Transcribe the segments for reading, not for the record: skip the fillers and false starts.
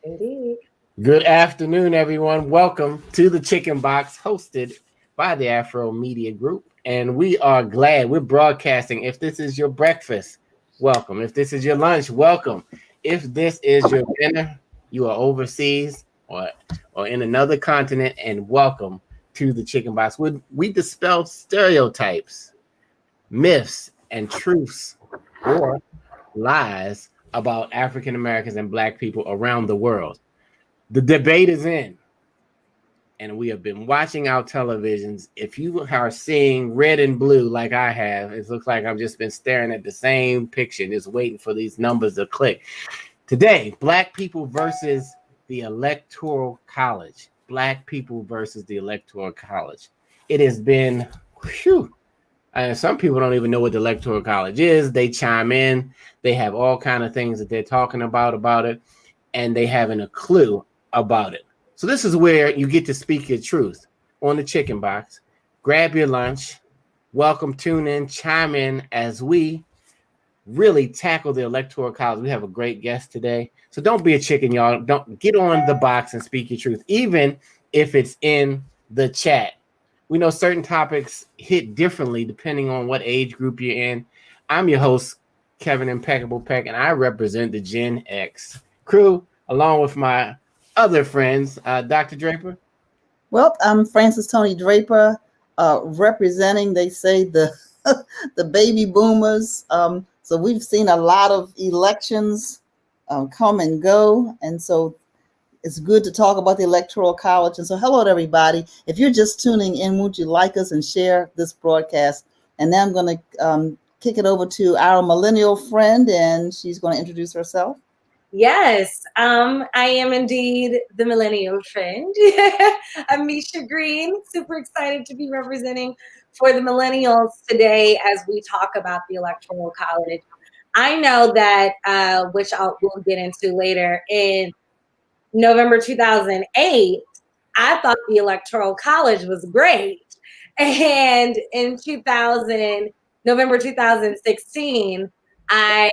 Indeed. Good afternoon, everyone. Welcome to the Chicken Box, hosted by the Afro Media Group. And we are glad we're broadcasting. If this is your breakfast, welcome. If this is your lunch, welcome. If this is your dinner, you are overseas or in another continent, and welcome to the Chicken Box. We dispel stereotypes, myths, and truths or lies about African Americans and Black people around the world. The debate is in, and we have been watching our televisions. If you are seeing red and blue like I have, it looks like I've just been staring at the same picture, just waiting for these numbers to click. Today, Black people versus the Electoral College. Black people versus the Electoral College. It has been, whew, some people don't even know what the Electoral College is. They chime in. They have all kind of things that they're talking about it, and they haven't a clue about it. So this is where you get to speak your truth on the Chicken Box. Grab your lunch. Welcome, tune in, chime in as we really tackle the Electoral College. We have a great guest today. So don't be a chicken, y'all. Don't get on the box and speak your truth, even if it's in the chat. We know certain topics hit differently depending on what age group you're in. I'm your host, Kevin Impeccable Peck, and I represent the Gen X crew, along with my other friends, Dr. Draper. Well, I'm Francis Tony Draper, representing, they say, the the baby boomers. So we've seen a lot of elections come and go. And so it's good to talk about the Electoral College. And so hello to everybody. If you're just tuning in, would you like us and share this broadcast? And now I'm going to kick it over to our millennial friend, and she's going to introduce herself. Yes, I am indeed the millennial friend. I'm Misha Green, super excited to be representing for the millennials today as we talk about the Electoral College. I know that, which we'll get into later, in November 2008, I thought the Electoral College was great. And in November 2016, I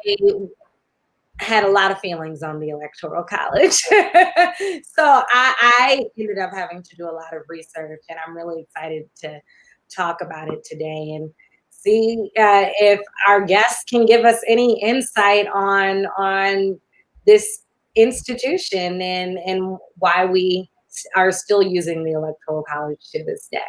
had a lot of feelings on the Electoral College. So I ended up having to do a lot of research, and I'm really excited to talk about it today and see if our guests can give us any insight on this institution and why we are still using the Electoral College to this day.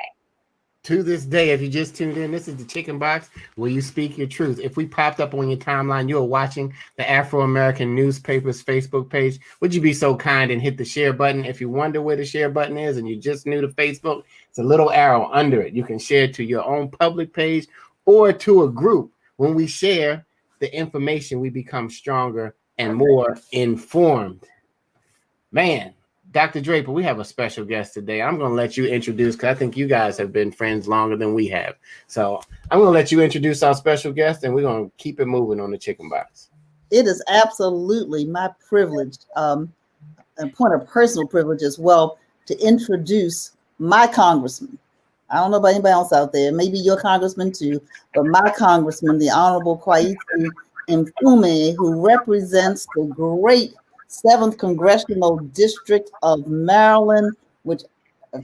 To this day, if you just tuned in, this is the Chicken Box where you speak your truth. If we popped up on your timeline, you're watching the Afro-American Newspaper's Facebook page, would you be so kind and hit the share button? If you wonder where the share button is and you're just new to Facebook, it's a little arrow under it. You can share it to your own public page or to a group. When we share the information, we become stronger and more informed. Man, Dr. Draper, we have a special guest today. I'm going to let you introduce, because I think you guys have been friends longer than we have. So I'm going to let you introduce our special guest, and we're going to keep it moving on the Chicken Box. It is absolutely my privilege, a point of personal privilege as well, to introduce my congressman. I don't know about anybody else out there, maybe your congressman too, but my congressman, the Honorable Kweisi Mfume, who represents the great 7th Congressional District of Maryland, which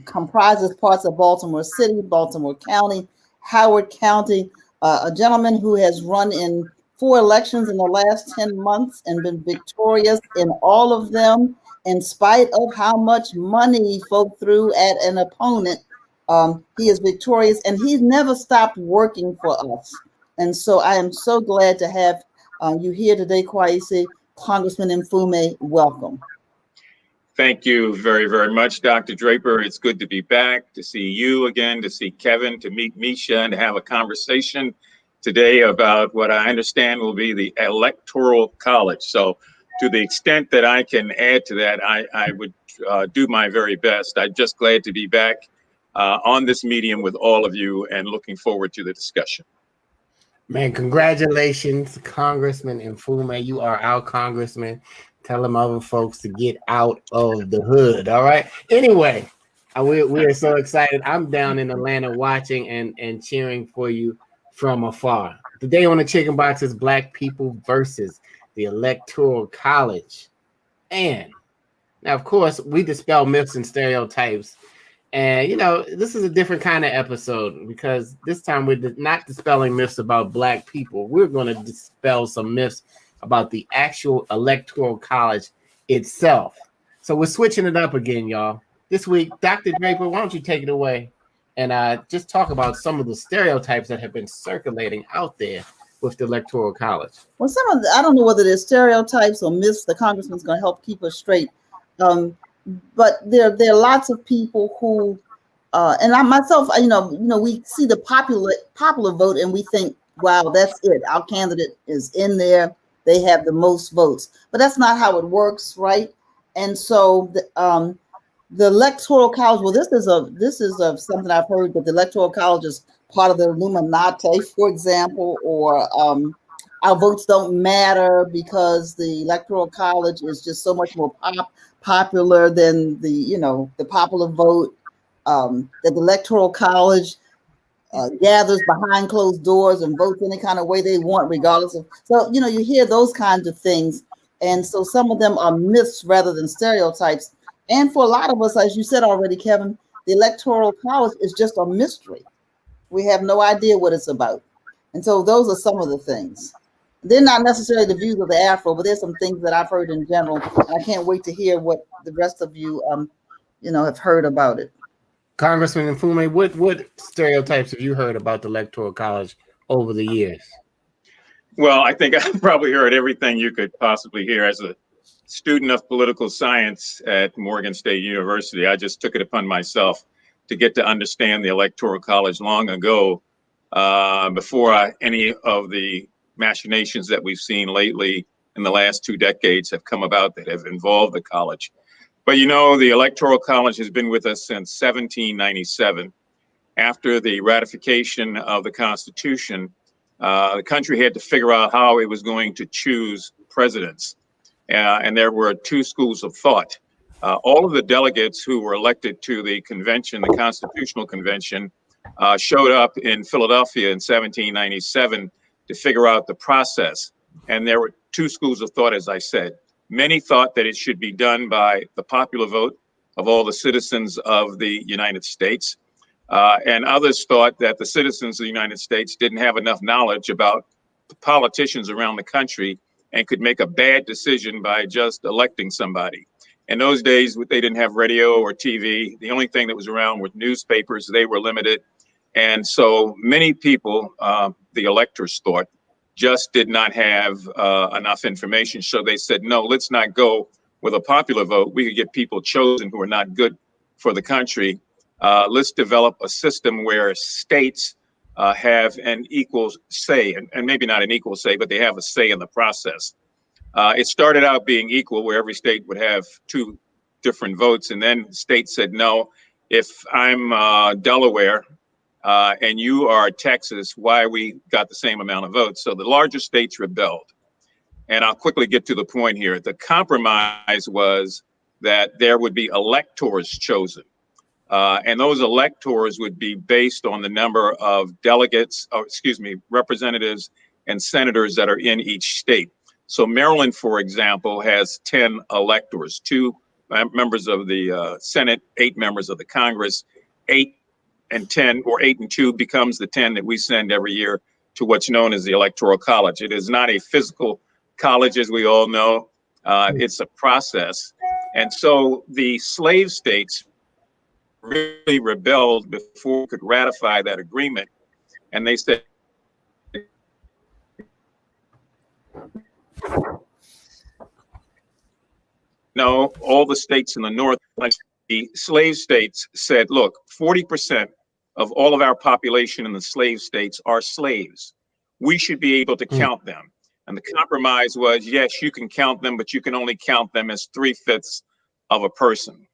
comprises parts of Baltimore City, Baltimore County, Howard County, a gentleman who has run in 4 elections in the last 10 months and been victorious in all of them, in spite of how much money he folk threw at an opponent. He is victorious, and he's never stopped working for us. And so I am so glad to have you here today, Kweisi. Congressman Mfume, welcome. Thank you very, very much, Dr. Draper. It's good to be back, to see you again, to see Kevin, to meet Misha, and to have a conversation today about what I understand will be the Electoral College. So to the extent that I can add to that, I would do my very best. I'm just glad to be back on this medium with all of you and looking forward to the discussion. Man, congratulations, Congressman Mfume. You are our congressman. Tell them other folks to get out of the hood, all right? Anyway, we are so excited. I'm down in Atlanta watching and cheering for you from afar. Today on the Chicken Box is Black people versus the Electoral College. And Now, of course, we dispel myths and stereotypes. And, this is a different kind of episode because this time we're not dispelling myths about Black people. We're going to dispel some myths about the actual Electoral College itself. So we're switching it up again, y'all. This week, Dr. Draper, why don't you take it away and just talk about some of the stereotypes that have been circulating out there with the Electoral College. Well, I don't know whether they're stereotypes or myths. The congressman's going to help keep us straight. But there are lots of people who, and I myself, we see the popular vote and we think, wow, that's it. Our candidate is in there. They have the most votes, but that's not how it works, right? And so the Electoral College. Well, this is something I've heard, that the Electoral College is part of the Illuminati, for example, or our votes don't matter because the Electoral College is just so much more popular than the popular vote. That the Electoral College gathers behind closed doors and votes any kind of way they want, regardless of. So you hear those kinds of things, and so some of them are myths rather than stereotypes. And for a lot of us, as you said already, Kevin, the Electoral College is just a mystery. We have no idea what it's about. And so those are some of the things. They're not necessarily the views of the Afro, but there's some things that I've heard in general. And I can't wait to hear what the rest of you, have heard about it. Congressman Mfume, what stereotypes have you heard about the Electoral College over the years? Well, I think I've probably heard everything you could possibly hear. As a student of political science at Morgan State University, I just took it upon myself to get to understand the Electoral College long ago, before any of the machinations that we've seen lately in the last 2 decades have come about that have involved the college. But the Electoral College has been with us since 1797. After the ratification of the Constitution, the country had to figure out how it was going to choose presidents. And there were 2 schools of thought. All of the delegates who were elected to the convention, the Constitutional Convention, showed up in Philadelphia in 1797 to figure out the process. And there were 2 schools of thought, as I said. Many thought that it should be done by the popular vote of all the citizens of the United States. And others thought that the citizens of the United States didn't have enough knowledge about the politicians around the country and could make a bad decision by just electing somebody. In those days, they didn't have radio or TV. The only thing that was around were newspapers. They were limited. And so many people, the electors thought, just did not have enough information. So they said, no, let's not go with a popular vote. We could get people chosen who are not good for the country. Let's develop a system where states have an equal say, and maybe not an equal say, but they have a say in the process. It started out being equal, where every state would have 2 different votes. And then states said, no, if I'm Delaware and you are Texas, why we got the same amount of votes? So the larger states rebelled. And I'll quickly get to the point here. The compromise was that there would be electors chosen. And those electors would be based on the number of representatives and senators that are in each state. So Maryland, for example, has 10 electors, 2 members of the Senate, 8 members of the Congress. 8 and 10, or 8 and 2 becomes the 10 that we send every year to what's known as the Electoral College. It is not a physical college, as we all know. It's a process. And so the slave states really rebelled before we could ratify that agreement. And they said, no, all the states in the North, like the slave states, said, look, 40% of all of our population in the slave states are slaves. We should be able to count them. And the compromise was, yes, you can count them, but you can only count them as 3/5 of a person.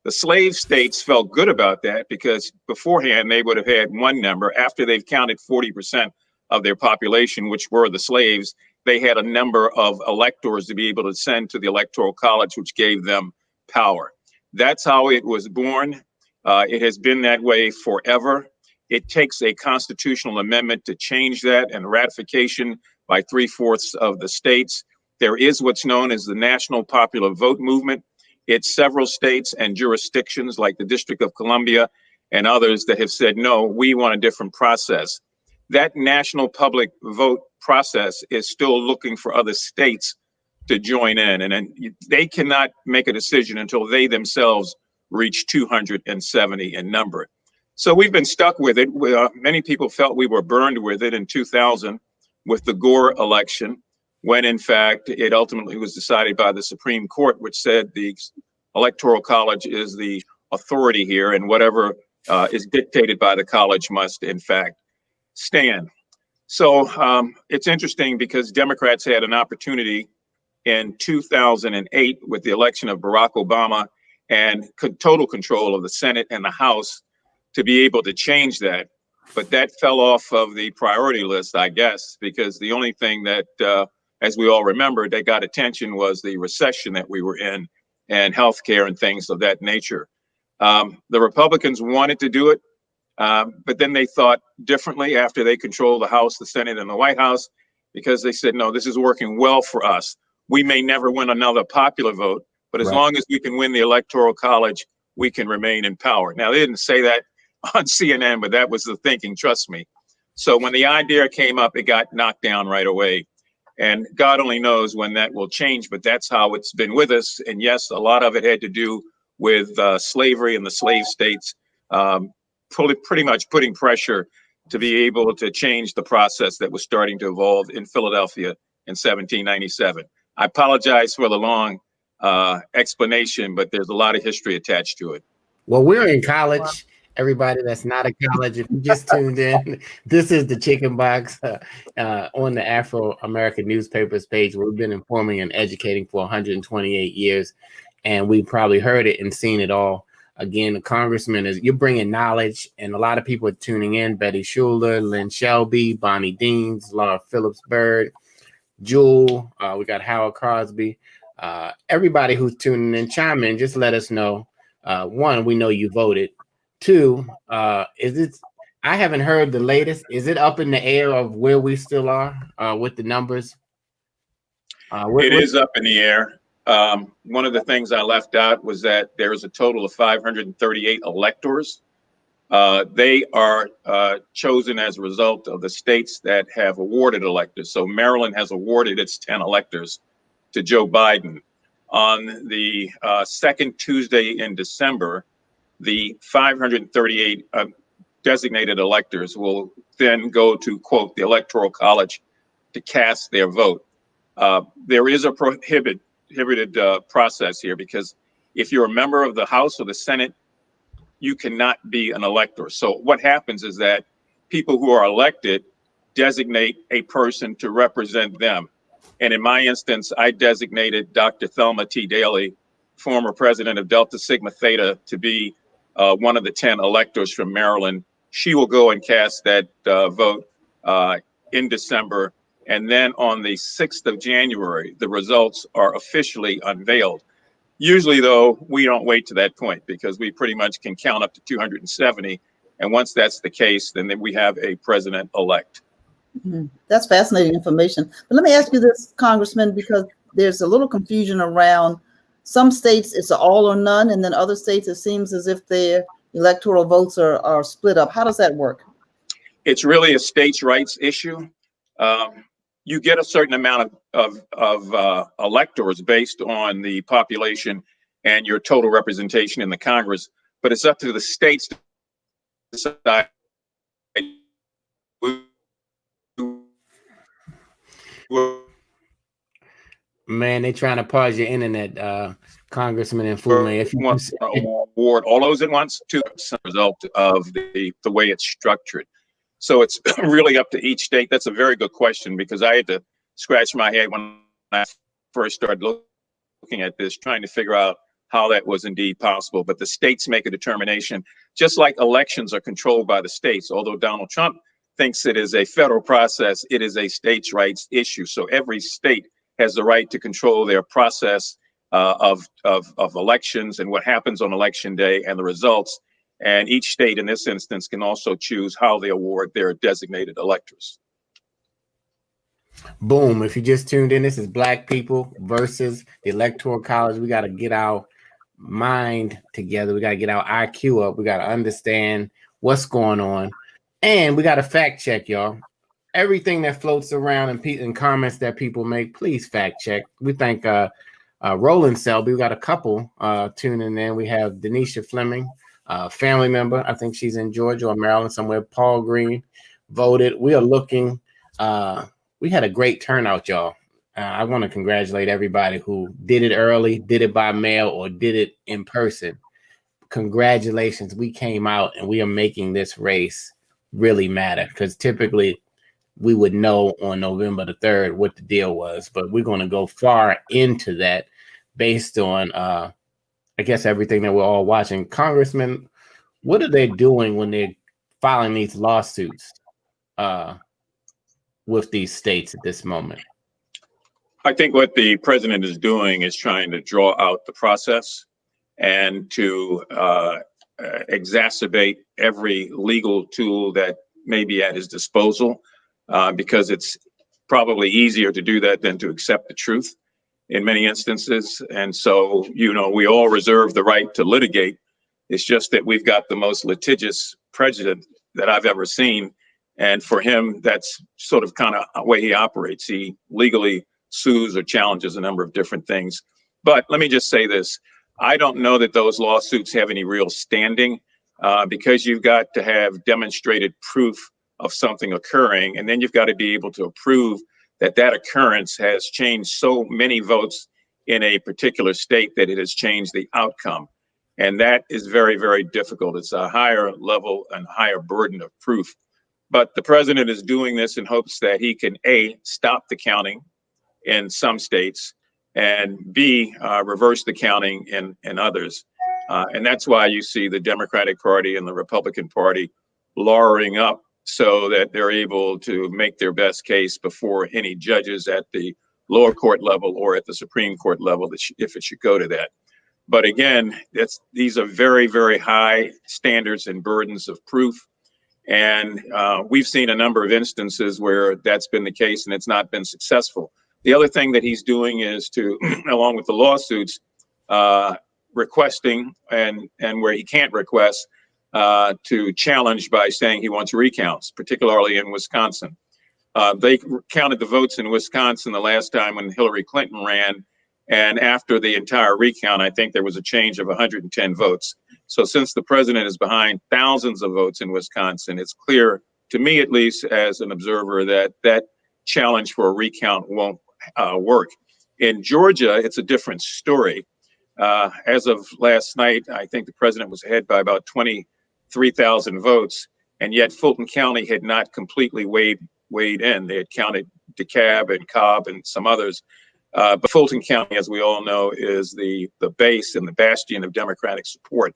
The slave states felt good about that because beforehand they would have had one number. After they've counted 40% of their population, which were the slaves, they had a number of electors to be able to send to the Electoral College, which gave them power. That's how it was born. It has been that way forever. It takes a constitutional amendment to change that and ratification by 3/4 of the states. There is what's known as the National Popular Vote Movement. It's several states and jurisdictions like the District of Columbia and others that have said, no, we want a different process. That national public vote process is still looking for other states to join in. And then they cannot make a decision until they themselves reach 270 in number. So we've been stuck with it. Many people felt we were burned with it in 2000 with the Gore election, when in fact it ultimately was decided by the Supreme Court, which said the Electoral College is the authority here, and whatever is dictated by the college must in fact stand. So it's interesting because Democrats had an opportunity in 2008 with the election of Barack Obama and total control of the Senate and the House to be able to change that. But that fell off of the priority list, I guess, because the only thing that, as we all remember, that got attention was the recession that we were in and healthcare and things of that nature. The Republicans wanted to do it, but then they thought differently after they controlled the House, the Senate, and the White House, because they said, no, this is working well for us. We may never win another popular vote, but as long as we can win the Electoral College, we can remain in power. Now, they didn't say that on CNN, but that was the thinking, trust me. So when the idea came up, it got knocked down right away. And God only knows when that will change, but that's how it's been with us. And yes, a lot of it had to do with slavery in the slave states, pretty much putting pressure to be able to change the process that was starting to evolve in Philadelphia in 1797. I apologize for the long explanation, but there's a lot of history attached to it. Well, we're in college. Everybody that's not in college, if you just tuned in, this is the Chicken Box on the Afro-American Newspapers page, where we've been informing and educating for 128 years, and we probably heard it and seen it all. Again, the congressman you're bringing knowledge, and a lot of people are tuning in. Betty Schuler, Lynn Shelby, Bonnie Deans, Laura Phillips Bird, Jewel, we got Howard Crosby. Everybody who's tuning in, chime in, just let us know. One, we know you voted. Two, is it? I haven't heard the latest. Is it up in the air of where we still are with the numbers? It is up in the air. One of the things I left out was that there is a total of 538 electors. They are chosen as a result of the states that have awarded electors. So Maryland has awarded its 10 electors to Joe Biden. On the second Tuesday in December, the 538 designated electors will then go to, quote, the Electoral College to cast their vote. There is a prohibited process here, because if you're a member of the House or the Senate, you cannot be an elector. So what happens is that people who are elected designate a person to represent them. And in my instance, I designated Dr. Thelma T. Daly, former president of Delta Sigma Theta, to be one of the 10 electors from Maryland. She will go and cast that vote in December. And then on the 6th of January, the results are officially unveiled. Usually, though, we don't wait to that point, because we pretty much can count up to 270. And once that's the case, then we have a president-elect. Mm-hmm. That's fascinating information. But let me ask you this, Congressman, because there's a little confusion around some states, it's an all or none, and then other states, it seems as if their electoral votes are split up. How does that work? It's really a states' rights issue. You get a certain amount of electors based on the population and your total representation in the Congress, but it's up to the states to decide. Man, they trying to pause your internet, Congressman Mfume. If you want to award all those at once, to the result of the way it's structured. So it's really up to each state. That's a very good question, because I had to scratch my head when I first started looking at this, trying to figure out how that was indeed possible. But the states make a determination, just like elections are controlled by the states. Although Donald Trump thinks it is a federal process, it is a states' rights issue. So every state has the right to control their process of elections and what happens on election day and the results. And each state in this instance can also choose how they award their designated electors. Boom. If you just tuned in, this is Black People versus the Electoral College. We got to get our mind together. We got to get our IQ up. We got to understand what's going on. And we got to fact check, y'all. Everything that floats around and comments that people make, please fact check. We thank Roland Selby. We got a couple tuning in. We have Denisha Fleming, family member. I think she's in Georgia or Maryland somewhere. Paul Green voted. We are looking. We had a great turnout, y'all. I want to congratulate everybody who did it early, did it by mail, or did it in person. Congratulations. We came out and we are making this race really matter, because typically we would know on November the 3rd what the deal was, but we're going to go far into that based on, I guess, everything that we're all watching. Congressman, what are they doing when they're filing these lawsuits with these states at this moment? I think what the president is doing is trying to draw out the process and to exacerbate every legal tool that may be at his disposal, because it's probably easier to do that than to accept the truth in many instances. And so, we all reserve the right to litigate. It's just that we've got the most litigious president that I've ever seen. And for him, that's sort of kind of the way he operates. He legally sues or challenges a number of different things. But let me just say this. I don't know that those lawsuits have any real standing, because you've got to have demonstrated proof of something occurring. And then you've got to be able to prove that that occurrence has changed so many votes in a particular state that it has changed the outcome. And that is very, very difficult. It's a higher level and higher burden of proof. But the president is doing this in hopes that he can, A, stop the counting in some states, and B, reverse the counting in others. And that's why you see the Democratic Party and the Republican Party lowering up so that they're able to make their best case before any judges at the lower court level or at the Supreme Court level, if it should go to that. But again, these are very, very high standards and burdens of proof. And we've seen a number of instances where that's been the case and it's not been successful. The other thing that he's doing is to, along with the lawsuits, requesting and where he can't request, to challenge by saying he wants recounts, particularly in Wisconsin. They counted the votes in Wisconsin the last time when Hillary Clinton ran. And after the entire recount, I think there was a change of 110 votes. So since the president is behind thousands of votes in Wisconsin, it's clear, to me at least as an observer, that that challenge for a recount won't work. In Georgia, it's a different story. As of last night, I think the president was ahead by about 23,000 votes, and yet Fulton County had not completely weighed in. They had counted DeKalb and Cobb and some others. But Fulton County, as we all know, is the base and the bastion of Democratic support.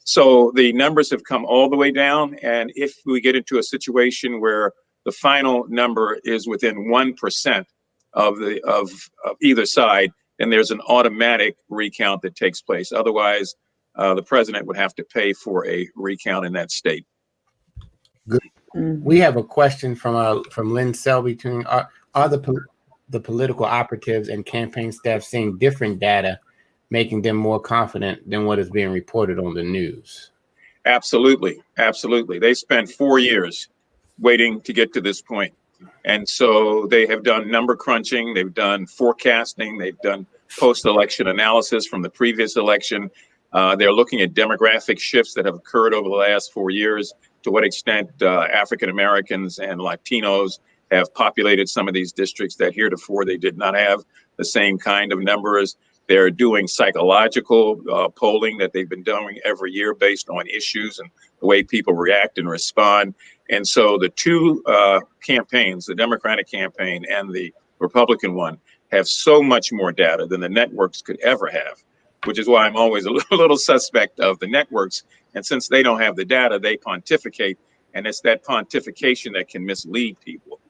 So the numbers have come all the way down. And if we get into a situation where the final number is within 1% of either side, then there's an automatic recount that takes place. Otherwise, the president would have to pay for a recount in that state. Good. We have a question from Lynn Selby. Are the political operatives and campaign staff seeing different data, making them more confident than what is being reported on the news? Absolutely. Absolutely. They spent 4 years waiting to get to this point. And so they have done number crunching, they've done forecasting, they've done post-election analysis from the previous election. They're looking at demographic shifts that have occurred over the last 4 years, to what extent African Americans and Latinos have populated some of these districts that heretofore they did not have the same kind of numbers. They're doing psychological polling that they've been doing every year based on issues and the way people react and respond. And so the two campaigns, the Democratic campaign and the Republican one, have so much more data than the networks could ever have, which is why I'm always a little suspect of the networks. And since they don't have the data, they pontificate. And it's that pontification that can mislead people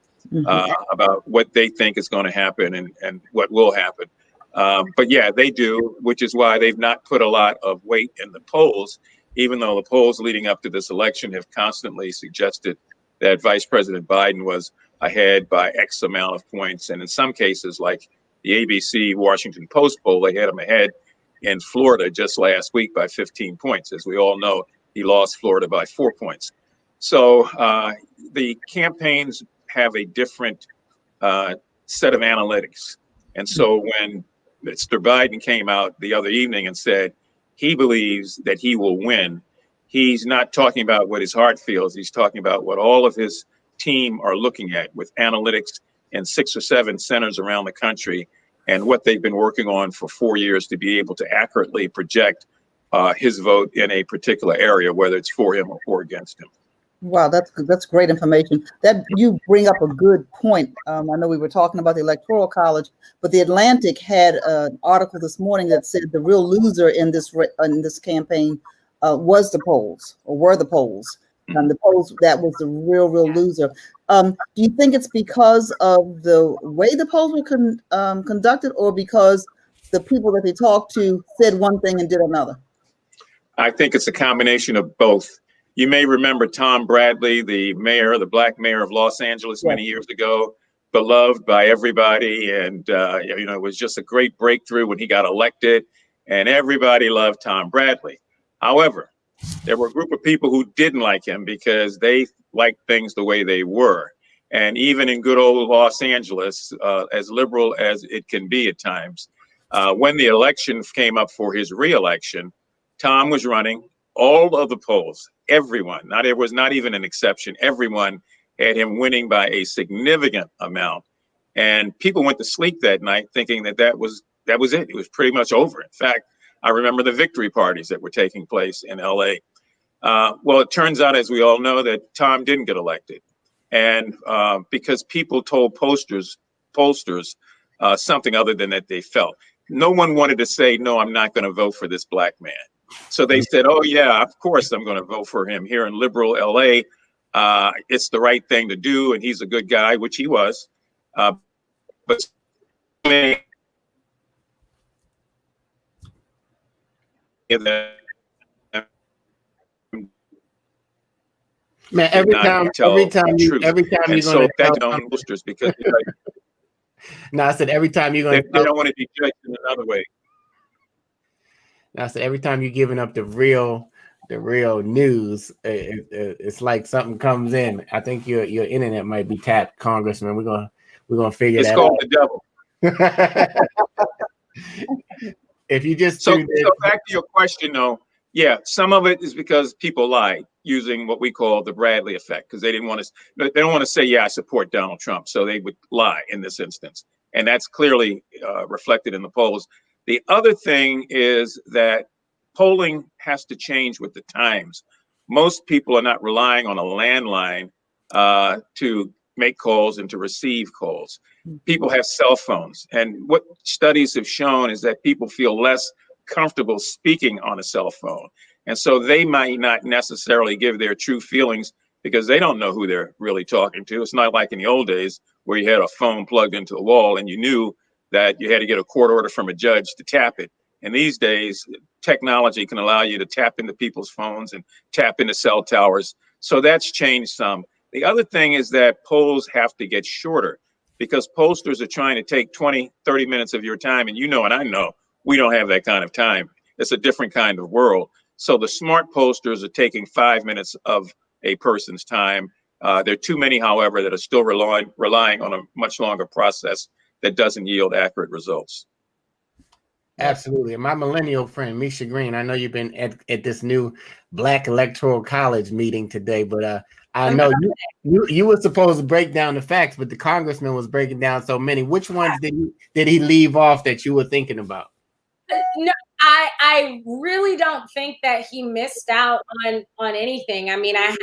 about what they think is going to happen and what will happen. But yeah, they do, which is why they've not put a lot of weight in the polls, even though the polls leading up to this election have constantly suggested that Vice President Biden was ahead by X amount of points. And in some cases, like the ABC Washington Post poll, they had him ahead in Florida just last week by 15 points. As we all know, he lost Florida by 4 points. So the campaigns have a different set of analytics. And so when Mr. Biden came out the other evening and said he believes that he will win, he's not talking about what his heart feels. He's talking about what all of his team are looking at with analytics in 6 or 7 centers around the country and what they've been working on for 4 years to be able to accurately project his vote in a particular area, whether it's for him or against him. Wow, that's great information. That you bring up a good point. I know we were talking about the Electoral College, but the Atlantic had an article this morning that said the real loser in this campaign was the polls, or were the polls. The polls, that was the real loser. Do you think it's because of the way the polls were conducted, or because the people that they talked to said one thing and did another? I think it's a combination of both. You may remember Tom Bradley, the black mayor of Los Angeles many years ago, beloved by everybody. And, it was just a great breakthrough when he got elected, and everybody loved Tom Bradley. However, there were a group of people who didn't like him because they liked things the way they were. And even in good old Los Angeles, as liberal as it can be at times, when the election came up for his reelection, Tom was running. All of the polls, everyone, there was not even an exception, everyone had him winning by a significant amount. And people went to sleep that night thinking that was it. It was pretty much over. In fact, I remember the victory parties that were taking place in LA. Well, it turns out, as we all know, that Tom didn't get elected. And because people told pollsters something other than that they felt. No one wanted to say, no, I'm not going to vote for this black man. So they said, oh, yeah, of course I'm going to vote for him here in liberal LA. It's the right thing to do. And he's a good guy, which he was. But man, every time you're going to tell posters because no, I said every time you're going they don't want to be judged in another way. I said every time you're giving up the real news, it's like something comes in. I think your internet might be tapped, Congressman. We're gonna figure that out. It's called the devil. If you just so back to your question, though, yeah, some of it is because people lied using what we call the Bradley effect, because they don't want to say, yeah, I support Donald Trump, so they would lie in this instance, and that's clearly reflected in the polls. The other thing is that polling has to change with the times. Most people are not relying on a landline to make calls and to receive calls. People have cell phones. And what studies have shown is that people feel less comfortable speaking on a cell phone. And so they might not necessarily give their true feelings because they don't know who they're really talking to. It's not like in the old days where you had a phone plugged into the wall and you knew that you had to get a court order from a judge to tap it. And these days, technology can allow you to tap into people's phones and tap into cell towers. So that's changed some. The other thing is that polls have to get shorter because pollsters are trying to take 20, 30 minutes of your time. And you know, and I know, we don't have that kind of time. It's a different kind of world. So the smart pollsters are taking 5 minutes of a person's time. There are too many, however, that are still relying on a much longer process that doesn't yield accurate results. Absolutely. And my millennial friend, Misha Green, I know you've been at this new Black Electoral College meeting today, but I know you were supposed to break down the facts, but the congressman was breaking down so many. Which ones did he leave off that you were thinking about? No, I really don't think that he missed out on anything. I mean, I have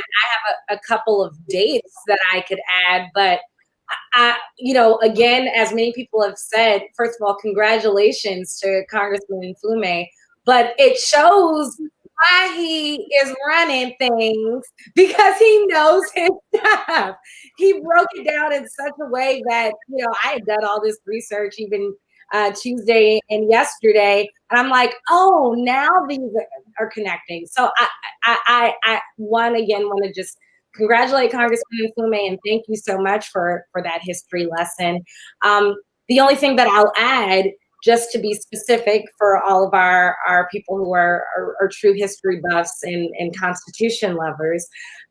a couple of dates that I could add, but again, as many people have said, first of all, congratulations to Congressman Mfume, but it shows why he is running things, because he knows his stuff. He broke it down in such a way that, I had done all this research even Tuesday and yesterday, and I'm like, oh, now these are connecting. So I want to just congratulate Congressman Mfume and thank you so much for that history lesson. The only thing that I'll add, just to be specific for all of our people who are true history buffs and Constitution lovers,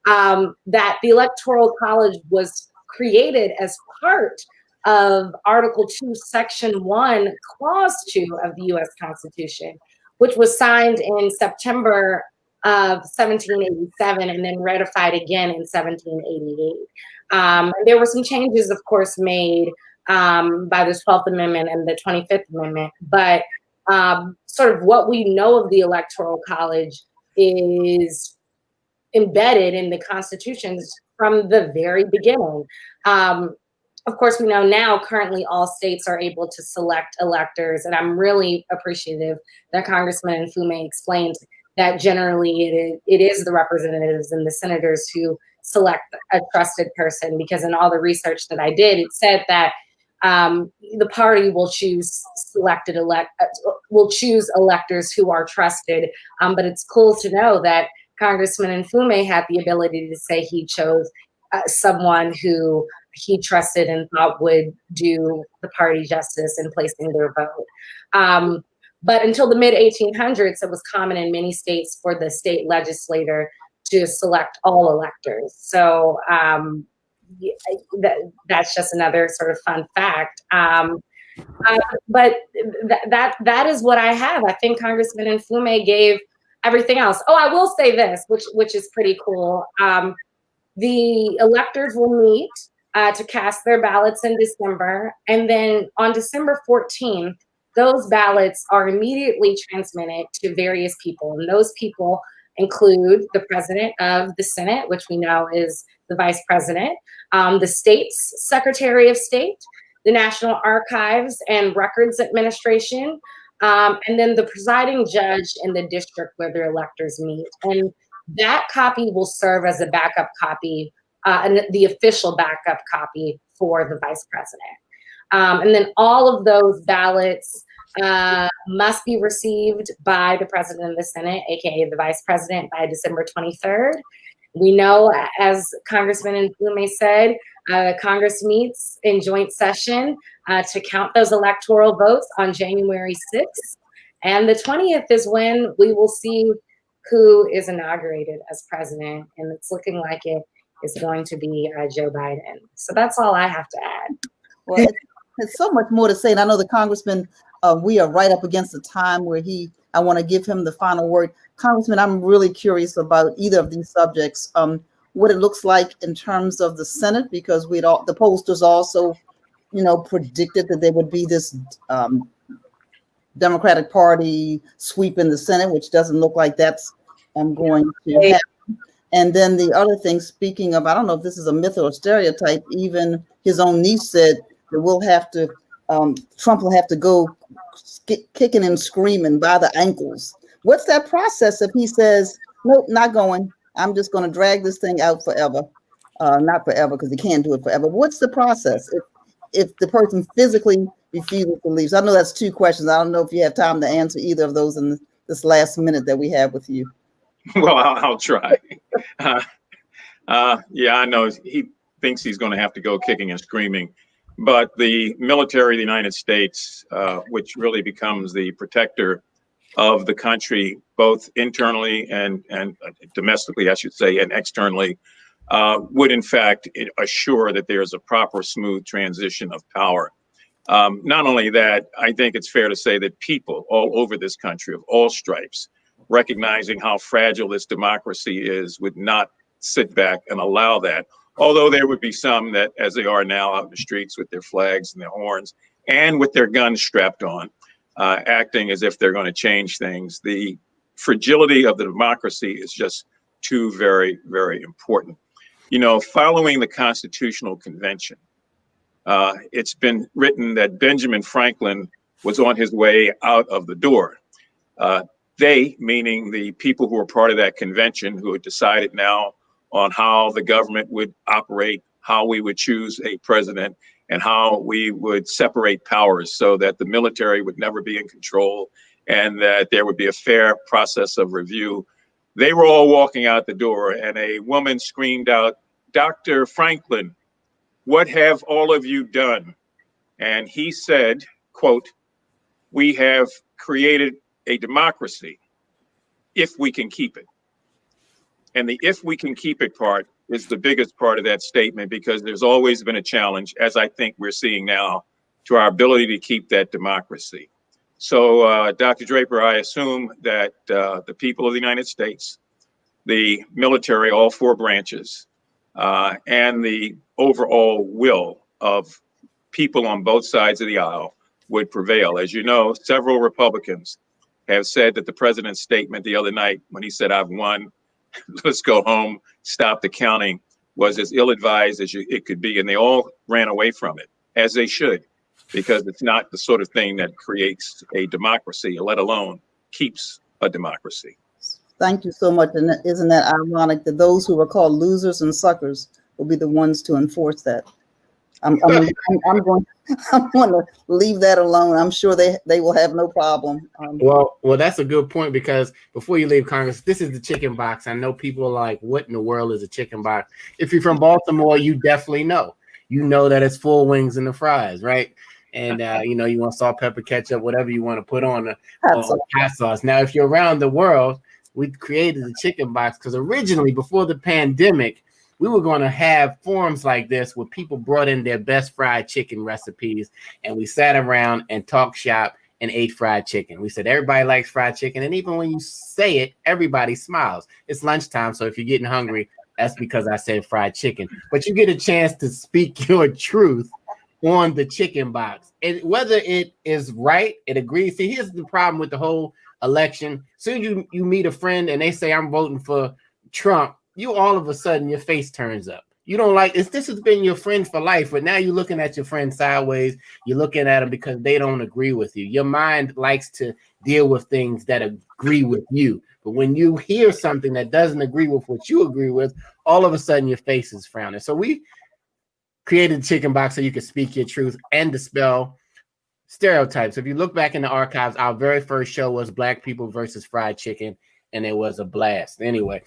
that the Electoral College was created as part of Article 2, Section 1, Clause 2 of the U.S. Constitution, which was signed in September of 1787 and then ratified again in 1788. There were some changes, of course, made by the 12th Amendment and the 25th Amendment, but sort of what we know of the Electoral College is embedded in the constitutions from the very beginning. Of course, we know now currently all states are able to select electors, and I'm really appreciative that Congressman Mfume explained that generally it is the representatives and the senators who select a trusted person, because in all the research that I did, it said that the party will choose electors who are trusted. But it's cool to know that Congressman Mfume had the ability to say he chose someone who he trusted and thought would do the party justice in placing their vote. But until the mid 1800s, it was common in many states for the state legislator to select all electors. So that's just another sort of fun fact. But that is what I have. I think Congressman Mfume gave everything else. Oh, I will say this, which is pretty cool. The electors will meet to cast their ballots in December, and then on December 14th, those ballots are immediately transmitted to various people, and those people include the president of the Senate, which we know is the vice president, the state's Secretary of State, the National Archives and Records Administration, and then the presiding judge in the district where their electors meet. And that copy will serve as a backup copy, and the official backup copy for the vice president. And then all of those ballots must be received by the president of the Senate, aka the vice president, by December 23rd. We know, as Congressman Mfume said, Congress meets in joint session to count those electoral votes on January 6th. And the 20th is when we will see who is inaugurated as president. And it's looking like it is going to be Joe Biden. So that's all I have to add. Well, it's so much more to say. And I know the Congressman, we are right up against the time where I want to give him the final word. Congressman, I'm really curious about either of these subjects, what it looks like in terms of the Senate, because the pollsters also, predicted that there would be this Democratic Party sweep in the Senate, which doesn't look like that's going to happen. And then the other thing, speaking of, I don't know if this is a myth or a stereotype, even his own niece said that Trump will have to go kicking and screaming by the ankles. What's that process if he says, nope, not going, I'm just going to drag this thing out forever? Not forever, because he can't do it forever. What's the process if the person physically refuses to leave? So I know that's two questions. I don't know if you have time to answer either of those in this last minute that we have with you. Well, I'll try. Yeah, I know he thinks he's going to have to go kicking and screaming, but the military of the United States, which really becomes the protector of the country, both internally and domestically, I should say, and externally, would in fact assure that there's a proper, smooth transition of power. Not only that, I think it's fair to say that people all over this country of all stripes, recognizing how fragile this democracy is, would not sit back and allow that. Although there would be some that, as they are now out in the streets with their flags and their horns and with their guns strapped on, acting as if they're going to change things. The fragility of the democracy is just too very, very important. Following the Constitutional Convention, it's been written that Benjamin Franklin was on his way out of the door. They, meaning the people who were part of that convention, who had decided now on how the government would operate, how we would choose a president, and how we would separate powers so that the military would never be in control and that there would be a fair process of review. They were all walking out the door, and a woman screamed out, "Dr. Franklin, what have all of you done?" And he said, quote, we have created a democracy if we can keep it. And the if we can keep it part is the biggest part of that statement, because there's always been a challenge, as I think we're seeing now, to our ability to keep that democracy. So, Dr. Draper, I assume that the people of the United States, the military, all four branches, and the overall will of people on both sides of the aisle would prevail. As you know, several Republicans have said that the president's statement the other night when he said, "I've won, let's go home, stop the counting," was as ill-advised as it could be. And they all ran away from it, as they should, because it's not the sort of thing that creates a democracy, let alone keeps a democracy. Thank you so much. And isn't that ironic that those who are called losers and suckers will be the ones to enforce that? I'm going to leave that alone. I'm sure they will have no problem. Well, that's a good point, because before you leave Congress, this is the chicken box. I know people are like, what in the world is a chicken box? If you're from Baltimore, you definitely know. You know that it's 4 wings and the fries, right? And, you want salt, pepper, ketchup, whatever you want to put on the hot sauce. Now, if you're around the world, we created the chicken box because originally, before the pandemic, we were going to have forums like this where people brought in their best fried chicken recipes, and we sat around and talked shop and ate fried chicken. We said everybody likes fried chicken, and even when you say it, everybody smiles. It's lunchtime, so if you're getting hungry, that's because I said fried chicken. But you get a chance to speak your truth on the chicken box, and whether it is right, it agrees. See, here's the problem with the whole election. Soon you meet a friend and they say, "I'm voting for Trump," you all of a sudden your face turns up. You don't like this. This has been your friend for life, but now you're looking at your friend sideways. You're looking at them because they don't agree with you. Your mind likes to deal with things that agree with you. But when you hear something that doesn't agree with what you agree with, all of a sudden your face is frowning. So we created the chicken box so you could speak your truth and dispel stereotypes. If you look back in the archives, our very first show was Black People versus Fried Chicken, and it was a blast. Anyway,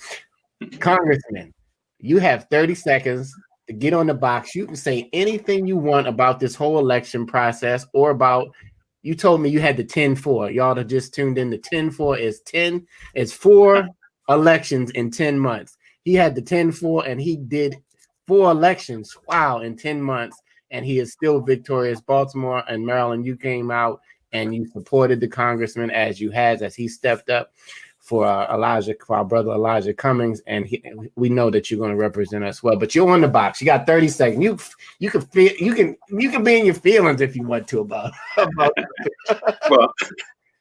Congressman, you have 30 seconds to get on the box. You can say anything you want about this whole election process, or about, you told me you had the 10-4. Y'all that just tuned in, the 10-4 is 4 elections in 10 months. He had the 10-4 and he did 4 elections, wow, in 10 months, and he is still victorious. Baltimore and Maryland, you came out and you supported the congressman as he stepped up for our brother Elijah Cummings, and we know that you're going to represent us well. But you're on the box. You got 30 seconds. You can be in your feelings if you want to about. Well,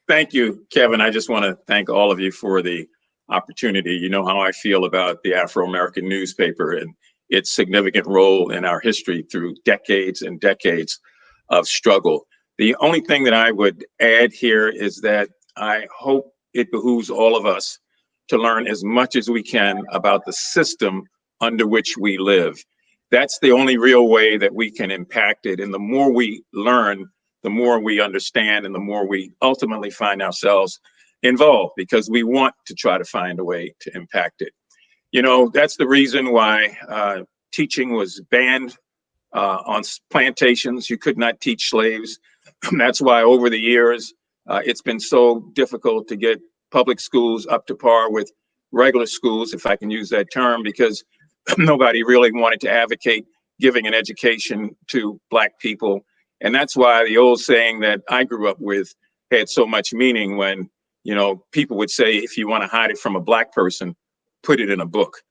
thank you, Kevin. I just want to thank all of you for the opportunity. You know how I feel about the Afro-American newspaper and its significant role in our history through decades and decades of struggle. The only thing that I would add here is that I hope it behooves all of us to learn as much as we can about the system under which we live. That's the only real way that we can impact it. And the more we learn, the more we understand, and the more we ultimately find ourselves involved, because we want to try to find a way to impact it. You know, that's the reason why teaching was banned on plantations. You could not teach slaves. That's why over the years, it's been so difficult to get public schools up to par with regular schools, if I can use that term, because nobody really wanted to advocate giving an education to Black people. And that's why the old saying that I grew up with had so much meaning when, people would say, if you want to hide it from a Black person, put it in a book.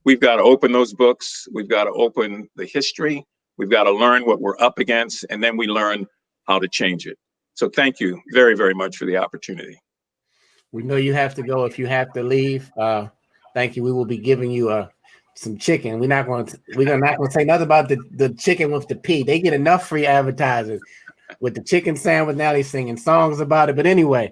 We've got to open those books. We've got to open the history. We've got to learn what we're up against, and then we learn how to change it. So thank you very, very much for the opportunity. We know you have to go. If you have to leave, thank you. We will be giving you some chicken. We're not going to say nothing about the chicken with the P. They get enough free advertising with the chicken sandwich. Now they're singing songs about it. But anyway,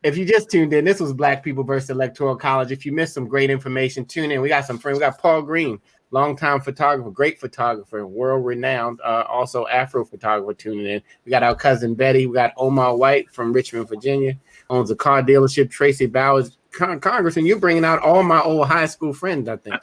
if you just tuned in, this was Black People versus Electoral College. If you missed some great information, tune in. We got some friends. We got Paul Green, longtime photographer, great photographer, world-renowned, also Afro photographer tuning in. We got our cousin Betty. We got Omar White from Richmond, Virginia, owns a car dealership. Tracy Bowers, Congressman, you're bringing out all my old high school friends, I think.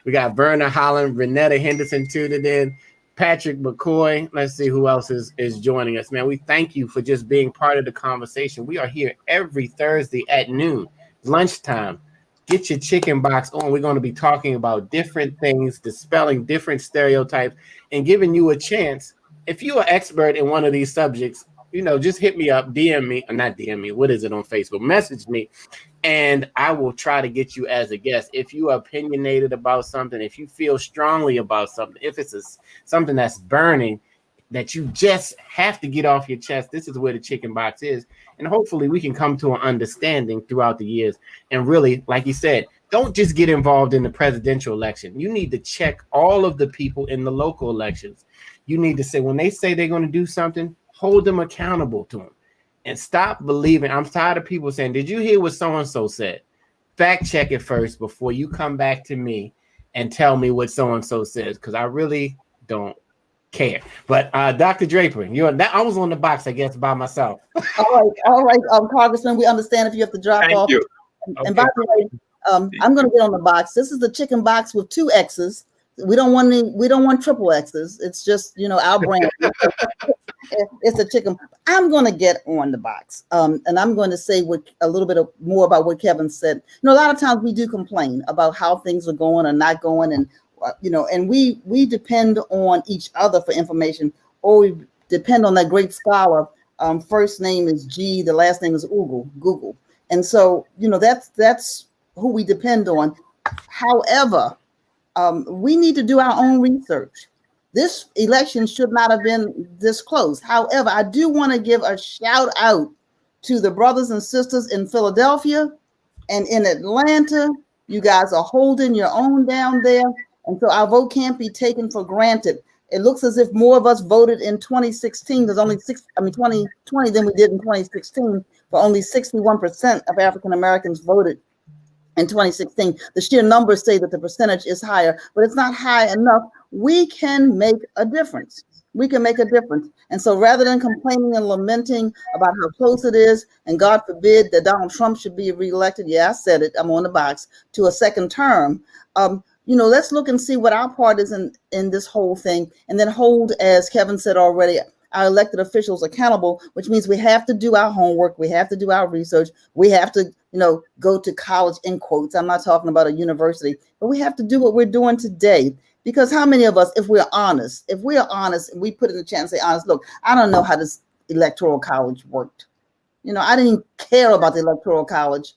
We got Verna Holland, Renetta Henderson tuning in. Patrick McCoy. Let's see who else is joining us, man. We thank you for just being part of the conversation. We are here every Thursday at noon, lunchtime. Get your chicken box on. We're going to be talking about different things, dispelling different stereotypes, and giving you a chance. If you're an expert in one of these subjects, just hit me up, DM me, or not DM me. What is it on Facebook? Message me, and I will try to get you as a guest. If you are opinionated about something, if you feel strongly about something, if it's something that's burning, that you just have to get off your chest, this is where the chicken box is. And hopefully we can come to an understanding throughout the years. And really, like you said, don't just get involved in the presidential election. You need to check all of the people in the local elections. You need to say, when they say they're going to do something, hold them accountable to them. And stop believing. I'm tired of people saying, did you hear what so-and-so said? Fact check it first before you come back to me and tell me what so-and-so says, because I really don't care. But Dr. Draper, I was on the box, I guess, by myself. All right, Congressman, we understand if you have to drop off. Thank you. And by the way, I'm going to get on the box. This is the chicken box with 2 X's. We don't want triple X's. It's just, our brand. It's a chicken. I'm going to get on the box. And I'm going to say a little bit more about what Kevin said. A lot of times we do complain about how things are going or not going. And, and we depend on each other for information, or we depend on that great scholar. First name is G, the last name is Google. And so, that's who we depend on. However, we need to do our own research. This election should not have been this close. However, I do want to give a shout out to the brothers and sisters in Philadelphia and in Atlanta. You guys are holding your own down there. And so our vote can't be taken for granted. It looks as if more of us voted in 2016, there's only 2020 than we did in 2016, but only 61% of African Americans voted in 2016. The sheer numbers say that the percentage is higher, but it's not high enough. We can make a difference. We can make a difference. And so rather than complaining and lamenting about how close it is, and God forbid that Donald Trump should be reelected, yeah, I said it, I'm on the box, to a second term, let's look and see what our part is in this whole thing, and then hold, as Kevin said already, our elected officials accountable, which means we have to do our homework. We have to do our research. We have to, go to college, in quotes. I'm not talking about a university, but we have to do what we're doing today. Because how many of us, if we're honest, and we put in the chat and say honest, look, I don't know how this electoral college worked. I didn't care about the electoral college.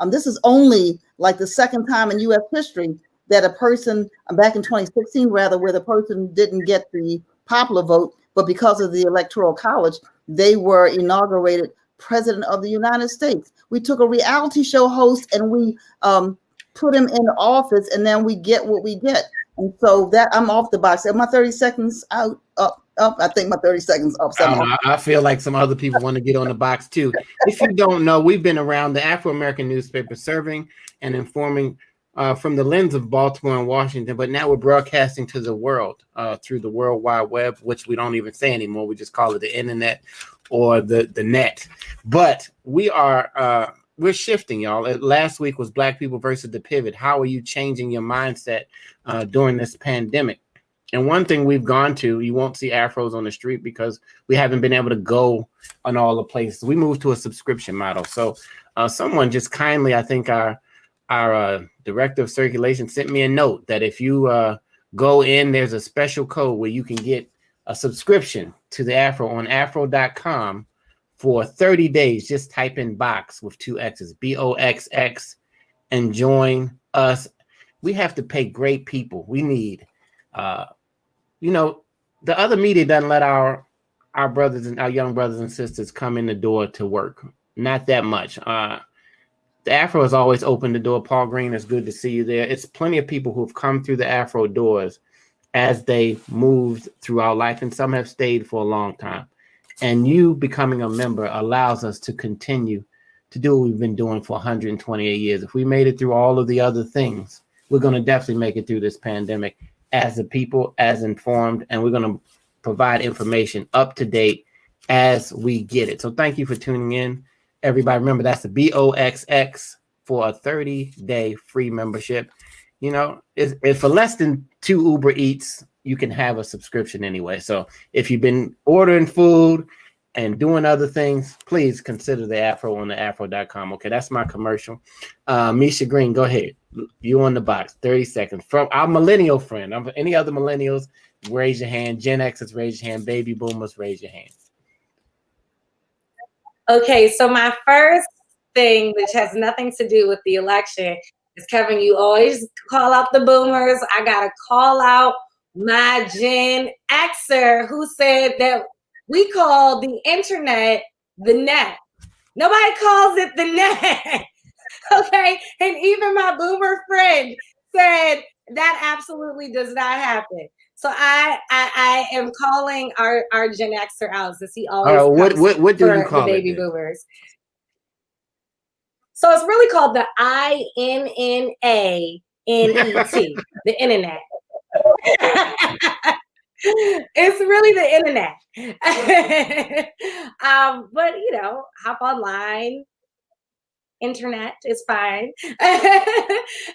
This is only like the second time in U.S. history that a person, back in 2016 rather, where the person didn't get the popular vote, but because of the electoral college, they were inaugurated president of the United States. We took a reality show host and we put him in office, and then we get what we get. And so that I'm off the box. Are my 30 seconds up? I think my 30 seconds up. I feel like some other people want to get on the box too. If you don't know, we've been around the Afro-American newspaper, serving and informing from the lens of Baltimore and Washington, but now we're broadcasting to the world through the World Wide Web, which we don't even say anymore. We just call it the internet or the net. But we're shifting, y'all. Last week was Black People versus the Pivot. How are you changing your mindset during this pandemic? And one thing we've gone to, you won't see Afros on the street because we haven't been able to go on all the places. We moved to a subscription model. So someone just kindly, I think our director of circulation sent me a note that if you go in, there's a special code where you can get a subscription to the Afro on afro.com for 30 days. Just type in box with 2 X's, BOXX, and join us. We have to pay great people. We need, the other media doesn't let our brothers and our young brothers and sisters come in the door to work. Not that much. The Afro has always opened the door. Paul Green, it's good to see you there. It's plenty of people who've come through the Afro doors as they moved throughout life, and some have stayed for a long time. And you becoming a member allows us to continue to do what we've been doing for 128 years. If we made it through all of the other things, we're going to definitely make it through this pandemic as a people, as informed, and we're going to provide information up to date as we get it. So thank you for tuning in. Everybody, remember that's the BOXX for a 30-day free membership. It's for less than 2 Uber Eats. you can have a subscription anyway. So if you've been ordering food and doing other things, please consider the Afro on the afro.com. Okay, that's my commercial. Misha Green, go ahead. You on the box, 30 seconds. From our millennial friend, any other millennials, raise your hand. Gen Xers, raise your hand. Baby boomers, raise your hand. Okay, so my first thing, which has nothing to do with the election, is Kevin, you always call out the boomers. I gotta call out my Gen Xer who said that we call the internet the net. Nobody calls it the net. Okay, and even my boomer friend said that absolutely does not happen. So I am calling our Gen Xer out, since he always comes what do you call the baby it then? boomers. So it's really called the INNANET, the internet. It's really the internet. But you know, hop online. Internet is fine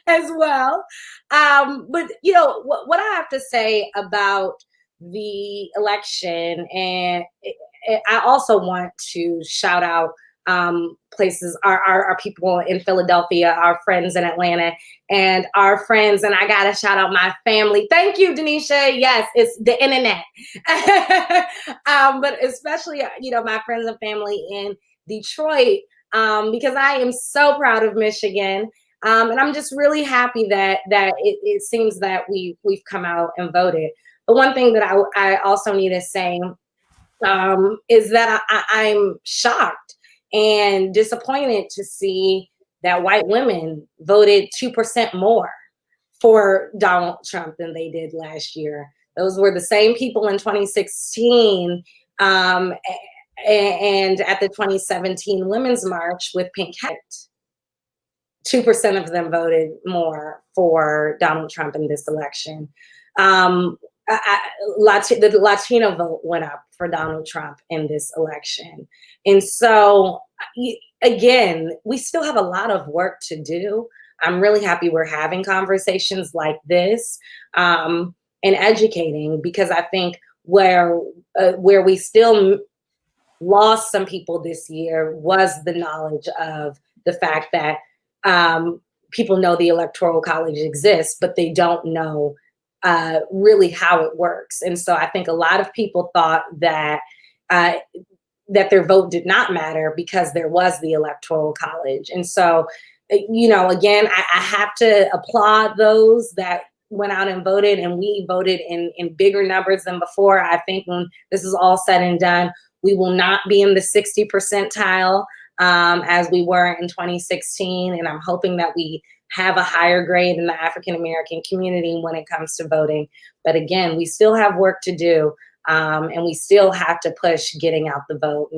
as well. But you know what I have to say about the election, and I also want to shout out places, our people in Philadelphia, our friends in Atlanta, and our friends, and I gotta shout out my family. Thank you, Denisha. Yes, it's the internet. But especially, you know, my friends and family in Detroit, because I am so proud of Michigan. And I'm just really happy that it seems that we've come out and voted. But one thing that I also need to say is that I'm shocked and disappointed to see that white women voted 2% more for Donald Trump than they did last year. Those were the same people in 2016 and at the 2017 Women's March with Pink Hat. 2% of them voted more for Donald Trump in this election. The Latino vote went up for Donald Trump in this election. And so, again, we still have a lot of work to do. I'm really happy we're having conversations like this and educating, because I think where we still lost some people this year was the knowledge of the fact that people know the Electoral College exists, but they don't know really how it works. And so I think a lot of people thought that that their vote did not matter because there was the Electoral College. And so, you know, again, I have to applaud those that went out and voted, and we voted in bigger numbers than before. I think when this is all said and done, we will not be in the 60 percentile as we were in 2016. And I'm hoping that we have a higher grade in the African-American community when it comes to voting. But again, we still have work to do, and we still have to push getting out the vote.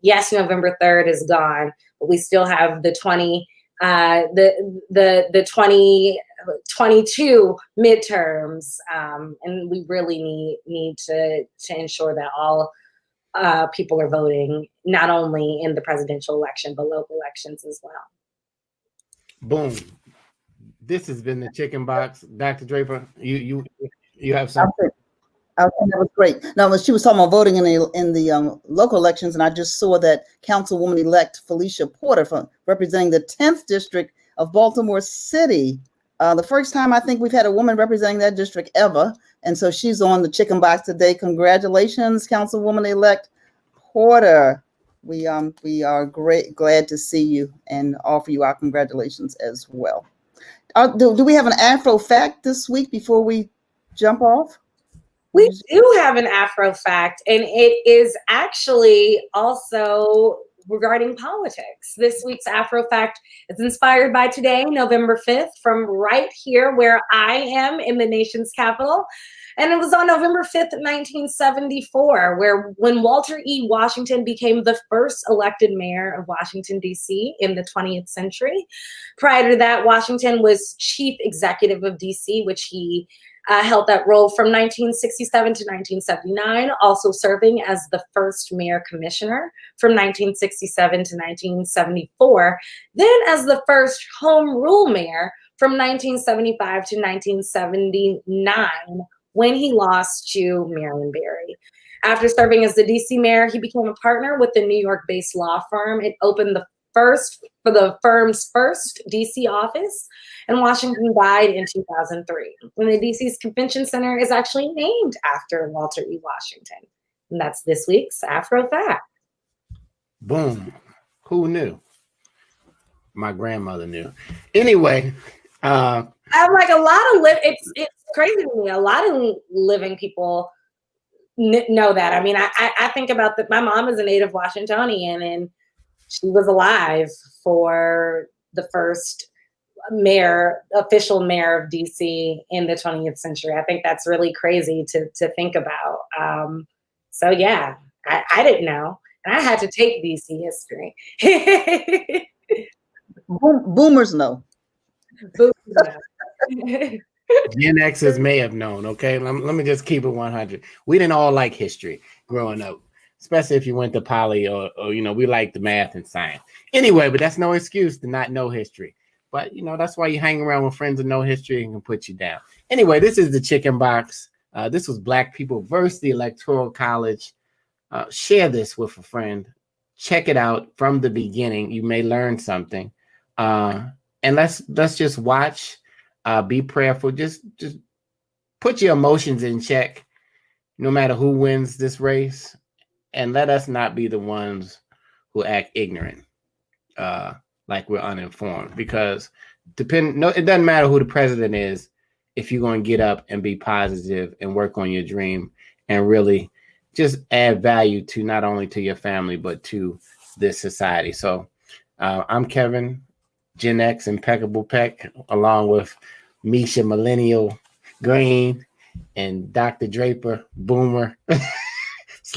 Yes, November 3rd is gone, but we still have the 2022 midterms, and we really need to ensure that all people are voting, not only in the presidential election, but local elections as well. Boom. This has been the Chicken Box. Dr. Draper, you have something? I think that was great. Now, she was talking about voting in the local elections, and I just saw that Councilwoman-elect Felicia Porter, representing the 10th district of Baltimore City. The first time I think we've had a woman representing that district ever. And so she's on the Chicken Box today. Congratulations, Councilwoman-elect Porter. We are glad to see you and offer you our congratulations as well. Do we have an Afro fact this week before we jump off? We do have an Afro fact, and it is actually also regarding politics. This week's Afro fact is inspired by today, November 5th, from right here where I am in the nation's capital. And it was on November 5th, 1974, when Walter E. Washington became the first elected mayor of Washington, D.C. in the 20th century. Prior to that, Washington was chief executive of D.C., which he held that role from 1967 to 1979, also serving as the first mayor commissioner from 1967 to 1974, then as the first home rule mayor from 1975 to 1979 when he lost to Marion Barry. After serving as the DC mayor, he became a partner with the New York-based law firm. It opened the firm's first DC office, and Washington died in 2003. And the DC's Convention Center is actually named after Walter E. Washington. And that's this week's Afro Fact. Boom. Who knew? My grandmother knew. Anyway, I'm like a lot of it's crazy to me. A lot of living people know that. I mean, I think about that. My mom is a native Washingtonian, and she was alive for the first official mayor of DC in the 20th century. I think that's really crazy to think about. So yeah, I didn't know, and I had to take DC history. Boomers know. Gen Xers may have known, okay? Let me just keep it 100. We didn't all like history growing up, especially if you went to poly or we liked the math and science. Anyway, but that's no excuse to not know history. But, that's why you hang around with friends that know history and can put you down. Anyway, this is the Chicken Box. This was Black People versus the Electoral College. Share this with a friend. Check it out from the beginning. You may learn something. And let's just watch. Be prayerful. Just put your emotions in check, no matter who wins this race, and let us not be the ones who act ignorant, like we're uninformed. Because it doesn't matter who the president is if you're going to get up and be positive and work on your dream and really just add value to not only to your family but to this society. So I'm Kevin, Gen X Impeccable Peck, along with Misha Millennial Green and Dr. Draper Boomer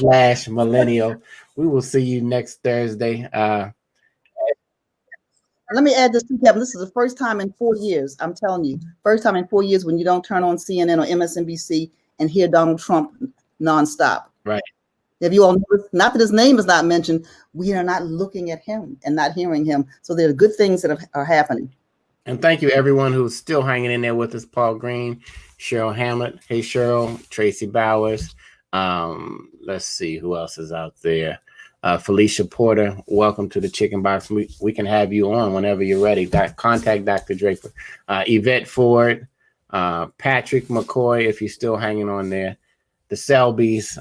/ Millennial. We will see you next Thursday. Let me add this to Kevin. This is the first time in 4 years, I'm telling you, first time in 4 years when you don't turn on CNN or MSNBC and hear Donald Trump nonstop. Right. Have you all noticed? Not that his name is not mentioned, we are not looking at him and not hearing him. So there are good things that are happening. And thank you, everyone who's still hanging in there with us. Paul Green, Cheryl Hamlet. Hey, Cheryl. Tracy Bowers. Let's see who else is out there. Felicia Porter, welcome to the Chicken Box. We can have you on whenever you're ready. Contact Dr. Draper. Yvette Ford, Patrick McCoy, if you're still hanging on there. The Selbys,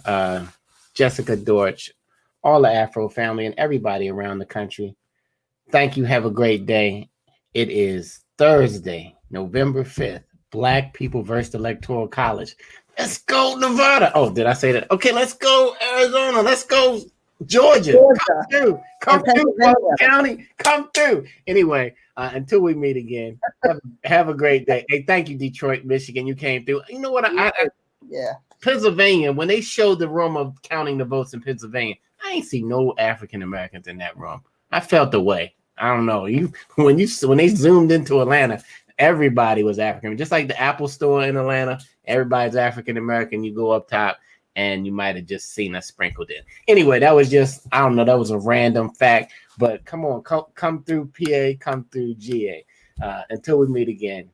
Jessica Dortch, all the Afro family, and everybody around the country. Thank you. Have a great day. It is Thursday, November 5th. Black People versus Electoral College. Let's go, Nevada. Oh, did I say that? Okay, let's go, Arizona. Let's go, Georgia. Come through. Come through, Fulton County. Come through. Anyway, until we meet again, have a great day. Hey, thank you, Detroit, Michigan. You came through. You know what? Yeah. Pennsylvania, when they showed the room of counting the votes in Pennsylvania, I ain't see no African Americans in that room. I felt the way. I don't know. When they zoomed into Atlanta, everybody was African. Just like the Apple store in Atlanta, everybody's African American. You go up top and you might have just seen us sprinkled in. Anyway, that was just, I don't know, that was a random fact. But come on, come through PA, come through GA. Until we meet again,